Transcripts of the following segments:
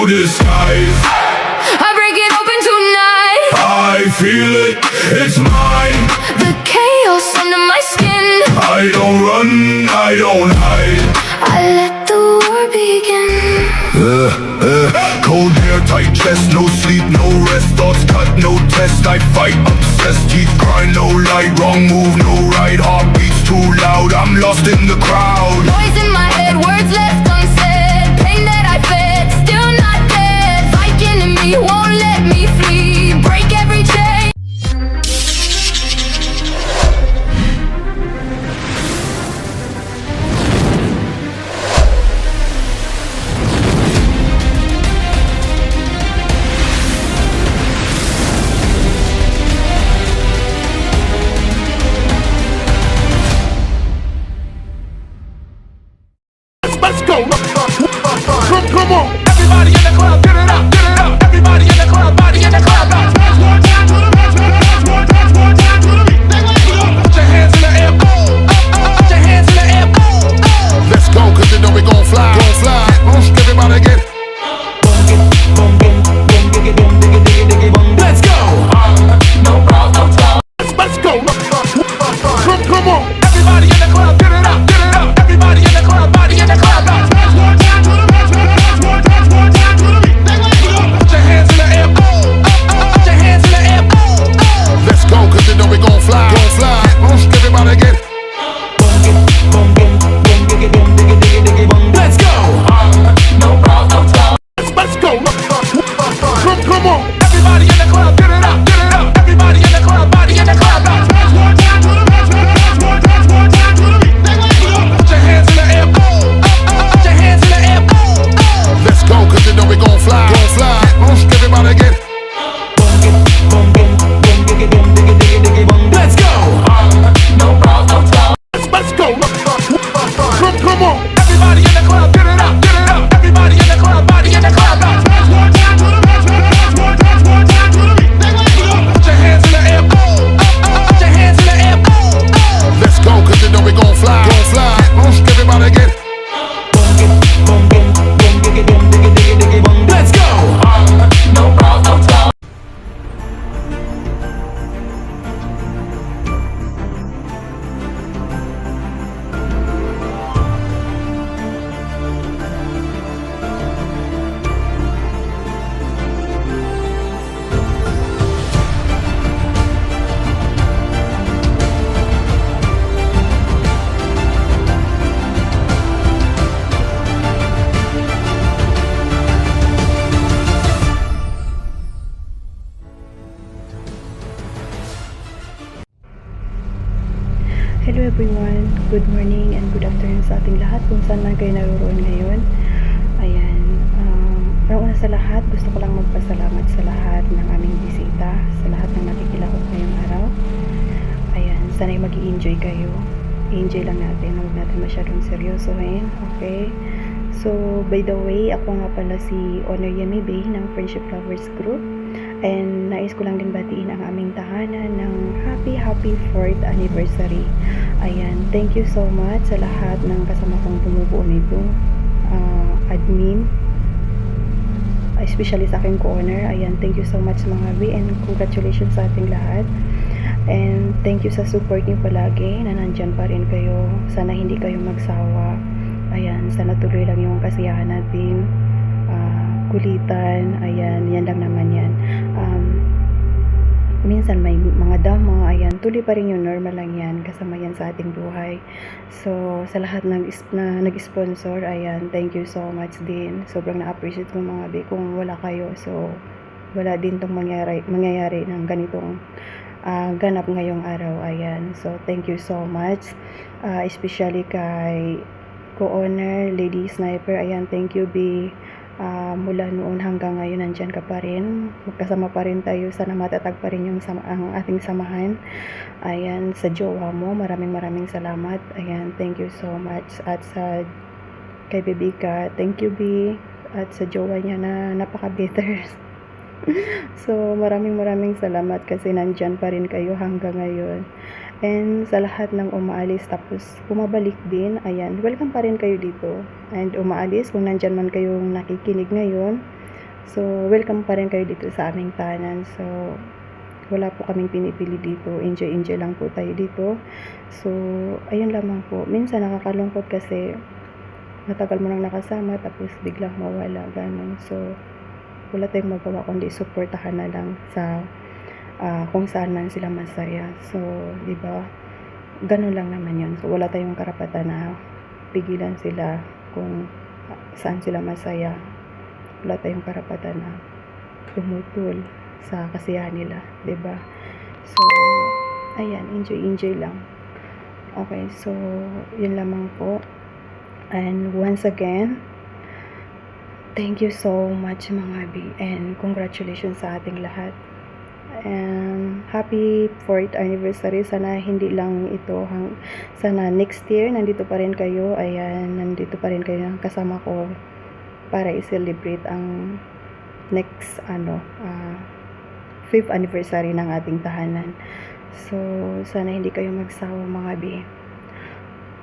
the skies. I break it open tonight. I feel it, it's mine. The chaos under my skin. I don't run, I don't hide. I let the war begin. Cold hair, tight chest, no sleep, no rest. Thoughts cut, no test. I fight, obsessed, teeth grind, no light. Wrong move, no right. Heartbeats too loud, I'm lost in the crowd. Noise in my head, words left unsaid. Pain that I fed, still not dead. Fighting in me, won't let me flee. Break every chain. Let's go. Come on. Everybody in the club, get it up, get it up. Everybody in the club, body in the club. Dance one time to the beat. Dance one time to the beat. Put your hands in the air, put your hands in the air, Let's go, 'cause you know we gon' fly, Everybody get. Let's go. Let's go. Come on. Everybody in the club, get it up, get it up. Everybody in the club, body in the club. Dance one time to the beat. Put your hands in the air, put your hands in the air, Let's go, 'cause you know we gon' fly, Everybody get. Let's go. Let's go. Come on. Everybody in the club, get it up, get it up. Everybody in the club, body in the club. Dance one time to the beat. Put your hands in the air, put your hands in the air, Let's go, 'cause you know we gon' fly, Everybody get. Let's go. Let's go. Come on. Everybody in the club, get it up, get it up. Everybody in the club, body in the club. Dance one time to the beat. Put your hands in the air, put your hands in the air, Let's go, 'cause you know we gon' fly, Everybody get. Let's go. Hello everyone, good morning and good afternoon sa ating lahat kung saan man kayo naroon ngayon. Ayan, una sa lahat, gusto ko lang magpasalamat sa lahat ng aming bisita, sa lahat ng nakikilahok ngayong araw. Ayan, sana'y mag-i-enjoy kayo. I-enjoy lang natin, huwag natin masyadong seryosohin, okay? So, by the way, ako nga pala si Honor Yemi Bay ng Friendship Lovers Group. And nais ko lang din batiin ang aming tahanan ng happy 4th anniversary. Ayan, thank you so much sa lahat ng kasama kong bumubuo nito. Admin, especially sa aking co-owner. Ayan, thank you so much mga B, and congratulations sa ating lahat. And thank you sa support niyo palagi na nandyan pa rin kayo. Sana hindi kayo magsawa. Ayan, sana tuloy lang yung kasiyahan natin. Kulitan, ayan, yan lang naman yan. Minsan may mga dama, ayan, tuloy pa rin yung normal lang yan, kasama yan sa ating buhay. So, sa lahat na nag-sponsor, ayan, thank you so much din. Sobrang na-appreciate ko mga be, kung wala kayo, so, wala din tong mangyayari ng ganitong ganap ngayong araw, ayan. So, thank you so much, especially kay co-owner, Lady Sniper, ayan, thank you be. Mula noon hanggang ngayon nandyan ka pa rin, magkasama pa rin tayo, sana matatag pa rin ang ating samahan. Ayan, sa jowa mo, maraming salamat. Ayan, thank you so much. At sa kay Bebika, thank you B. At sa jowa niya na napaka-bitter. So, maraming salamat kasi nandyan pa rin kayo hanggang ngayon. And sa lahat ng umaalis tapos bumabalik din, ayan, welcome pa rin kayo dito. And umaalis, kung nandyan man kayong nakikinig ngayon, So, welcome pa rin kayo dito sa aming tahanan. So, wala po kaming pinipili dito. Enjoy lang po tayo dito. So, ayun lamang po. Minsan nakakalungkot kasi matagal mo nang nakasama tapos biglang mawala, ganun. So, wala tayong magawa kundi suportahan na lang sa kung saan man sila masaya. So, di ba? Ganun lang naman yun. So, wala tayong karapatan na pigilan sila kung saan sila masaya. Wala tayong karapatan na tumutol sa kasiyahan nila, 'di ba? So, ayan, enjoy lang. Okay, so yun lamang po. And once again, thank you so much mga bi, and congratulations sa ating lahat. And happy 4th anniversary. Sana hindi lang ito sana next year nandito pa rin kayo. Ayan, nandito pa rin kayo kasama ko para i-celebrate ang next 5th anniversary ng ating tahanan. So, sana hindi kayo magsawa mga bi.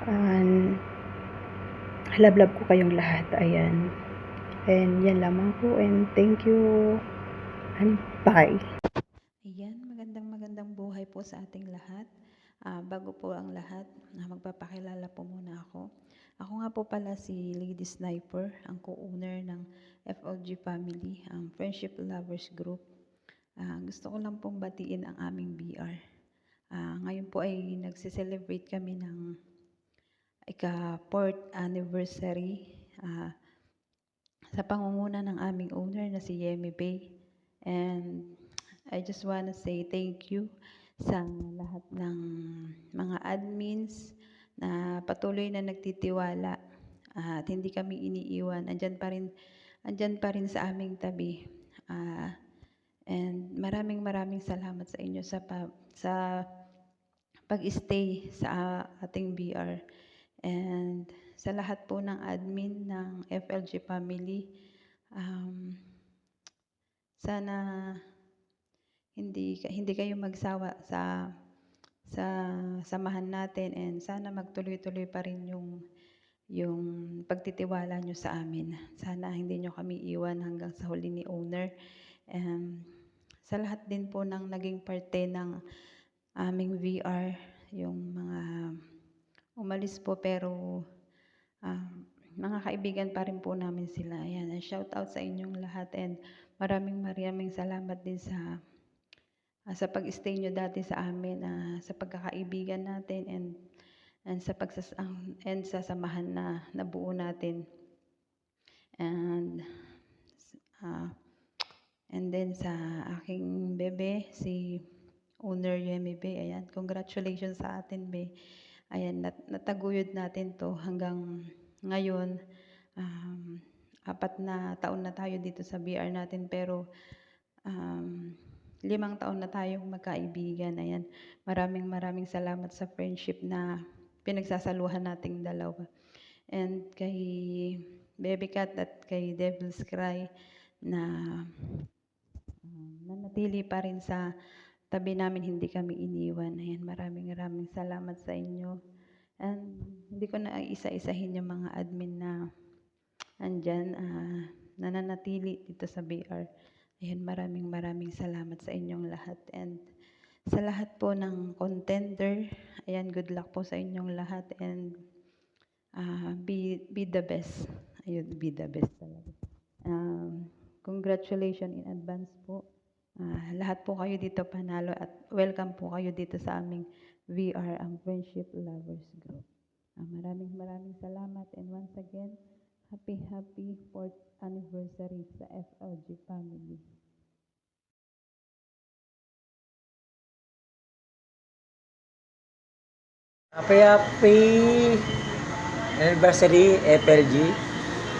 And love ko kayong lahat. Ayan. And yan lamang po, and thank you and bye. Ayan, magandang buhay po sa ating lahat. Bago po ang lahat, magpapakilala po muna ako. Ako nga po pala si Lady Sniper, ang co-owner ng FLG Family, ang Friendship Lovers Group. Gusto ko lang pong batiin ang aming BR. Ngayon po ay nagse-celebrate kami ng ika-4th anniversary sa pangunguna ng aming owner na si Yemi Bay. And I just wanna say thank you sa lahat ng mga admins na patuloy na nagtitiwala at hindi kami iniiwan. Andyan pa rin sa aming tabi. And maraming salamat sa inyo sa pag-stay sa ating BR. And sa lahat po ng admin ng FLG Family, sana hindi kayo magsawa sa samahan natin, and sana magtuloy-tuloy pa rin yung pagtitiwala nyo sa amin. Sana hindi nyo kami iwan hanggang sa huli ni owner. Sa lahat din po ng naging parte ng aming VR, yung mga umalis po pero mga kaibigan pa rin po namin sila. Ayan, shout out sa inyong lahat, and maraming salamat din sa pag-stay nyo dati sa amin, sa pagkakaibigan natin, and sa samahan na nabuo natin. And then sa aking bebe, si owner Yemi Bay, ayan, congratulations sa atin, Be. Ayan, nataguyod natin to hanggang ngayon. 4 na taon na tayo dito sa BR natin, pero 5 taon na tayong magkaibigan. Ayan, maraming salamat sa friendship na pinagsasaluhan nating dalawa. And kay Baby Cat at kay Devil's Cry na nanatili pa rin sa tabi namin, hindi kami iniwan. Ayan, maraming salamat sa inyo. And hindi ko na isa-isahin yung mga admin na andyan, nananatili dito sa BR. Ayan, maraming salamat sa inyong lahat. And sa lahat po ng contender, ayan, good luck po sa inyong lahat, and be the best. Ayun, be the best talaga. Congratulations in advance po. Lahat po kayo dito panalo, at welcome po kayo dito sa aming VR, ang Friendship Lovers Group. Maraming salamat, and once again, happy 4th anniversary sa FLG Family. Happy anniversary FLG.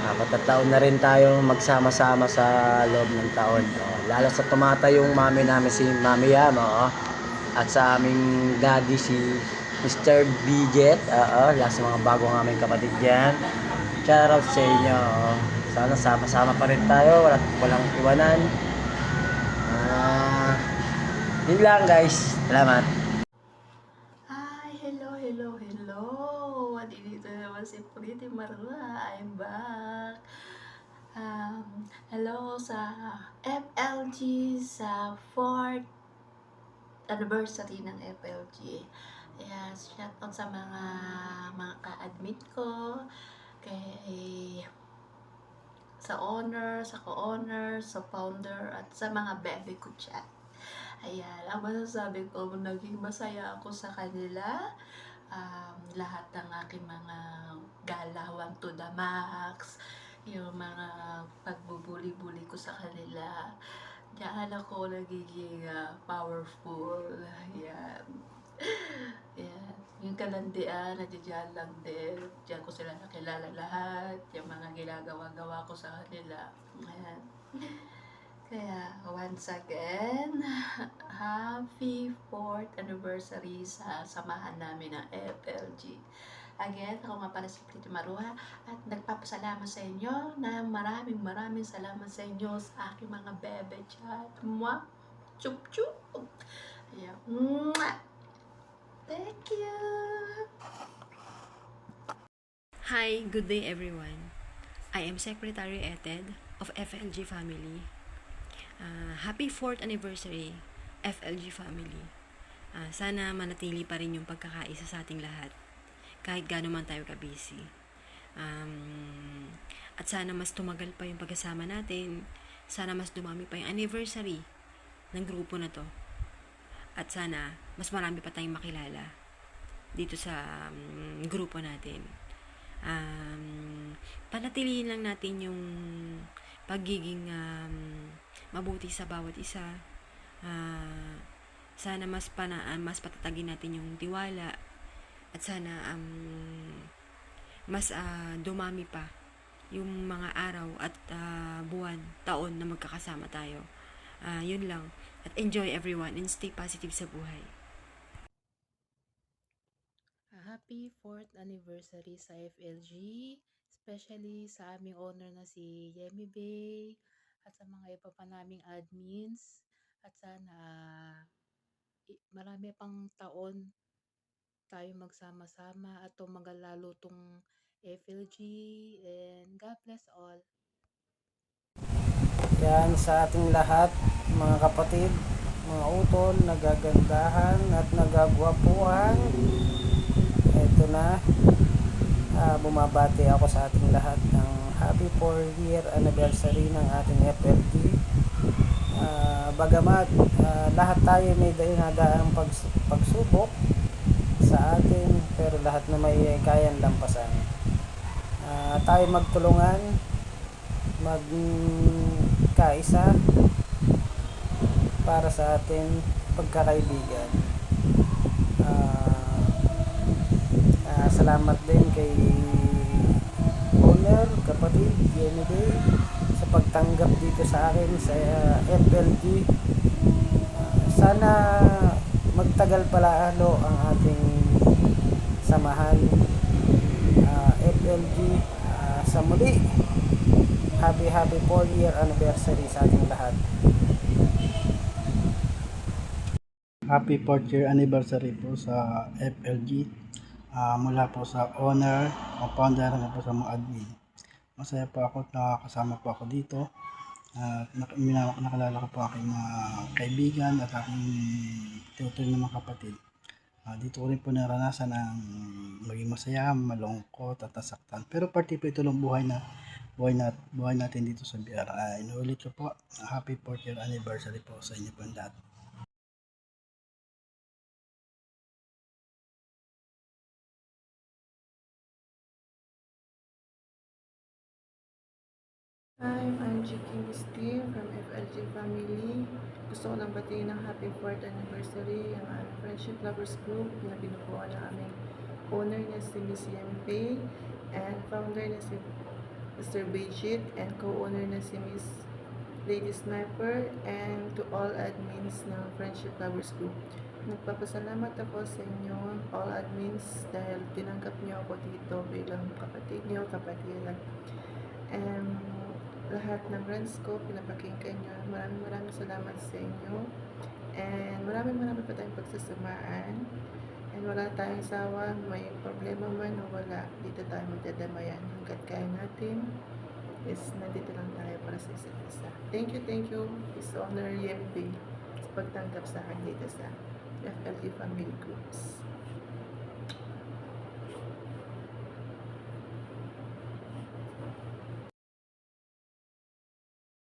4 taon na rin tayo magsama-sama sa loob ng taon. Lalo sa tumata yung mami namin, si Mami Yam, at sa aming daddy si Mr. Bijet. Lahat sa mga bagong aming kapatid dyan. Shout out sa inyo. Sana sama-sama pa rin tayo, walang iwanan. Yun lang guys. Salamat. Hi, hello. Dito naman si Pretty Marla. I'm back. Hello sa FLG sa 4th anniversary ng FLG. Ayan, shoutout sa mga ka-admit ko, kay sa owner, sa co-owner, sa founder, at sa mga bebe ko chat. Ayan, ang masasabi ko, naging masaya ako sa kanila. Lahat ng aking mga galawan to the max, yung mga pagbubuli-buli ko sa kanila, diyan ako nagiging powerful. Ayan. Ayan. Yung kalandian, nandiyan lang din. Diyan ko sila nakilala lahat. Yung mga ginagawa-gawa ko sa kanila. Ayan. Kaya, once again, happy 4th anniversary sa samahan namin ng FLG. Again, ako nga pala si Pretty Maruha at nagpapasalamat sa inyo na maraming salamat sa inyo sa aking mga bebe chat. Mwah! Chup chup! Ayan. Mwah! Thank you! Hi, good day everyone. I am Secretary Eted of FLG Family. Happy 4th anniversary, FLG Family. Sana manatili pa rin yung pagkakaisa sa ating lahat, kahit gaano man tayo ka-busy. At sana mas tumagal pa yung pagkasama natin, sana mas dumami pa yung anniversary ng grupo na to. At sana mas marami pa tayong makilala dito sa grupo natin. Panatilihin lang natin yung pagiging mabuti sa bawat isa. Sana mas patatagin natin yung tiwala at sana mas dumami pa yung mga araw at buwan, taon na magkakasama tayo. Yun lang. At enjoy everyone and stay positive sa buhay. Happy 4th anniversary sa FLG, especially sa aming owner na si Yemi Bay at sa mga iba pa naming admins, at sana marami pang taon tayo magsama-sama at tumagal lalo tong FLG, and God bless all. Yan sa ating lahat, mga kapatid, mga utol, nagagandahan at nagagwapuhan. Ito na, bumabati ako sa ating lahat ng happy 4-year anniversary ng ating FLG. Bagamat lahat tayo may dinadaang pagsubok sa atin, pero lahat na may kayang lampasan. Tayo magtulungan, magkaisa para sa ating pagkakaibigan. Salamat din kay owner, kapatid, Jenny Day, sa pagtanggap dito sa akin sa FLG. Sana magtagal palalo ang ating samahan. FLG, sa muli, happy 4-year anniversary sa ating lahat. Happy 4th year anniversary po sa FLG, mula po sa owner, founder, na po sa mga admin. Masaya po ako at nakakasama po ako dito. Nakalala ko po aking mga kaibigan at aking tinuturing ng mga kapatid. Dito ko rin po naranasan ang maging masaya, malungkot at nasaktan. Pero parte po ito ng buhay natin dito sa BR. Inuulit ko po, happy 4th year anniversary po sa inyo po lahat. Hi, I'm G.K. Steve from FLG Family. Gusto ko lang batiin ng happy 4th anniversary ang Friendship Lovers Group na binubuo ng aming owner na si Miss Yempe and founder na si Mr. Bejit and co-owner na si Miss Lady Sniper, and to all admins ng Friendship Lovers Group. Nagpapasalamat ako sa inyo, all admins, dahil tinanggap niyo ako dito bilang kapatid niyo, kapatiran. And lahat ng friends ko, pinapakinggan nyo. Maraming salamat sa inyo. And maraming pa tayong pagsasamaan. And wala tayong sawa, may problema man o wala, dito tayo magdadamayan hanggat kaya natin. is nandito lang tayo para sa isa't isa. Thank you, His Honor Yembe, sa pagtanggap sa akin dito sa FLG Family Groups.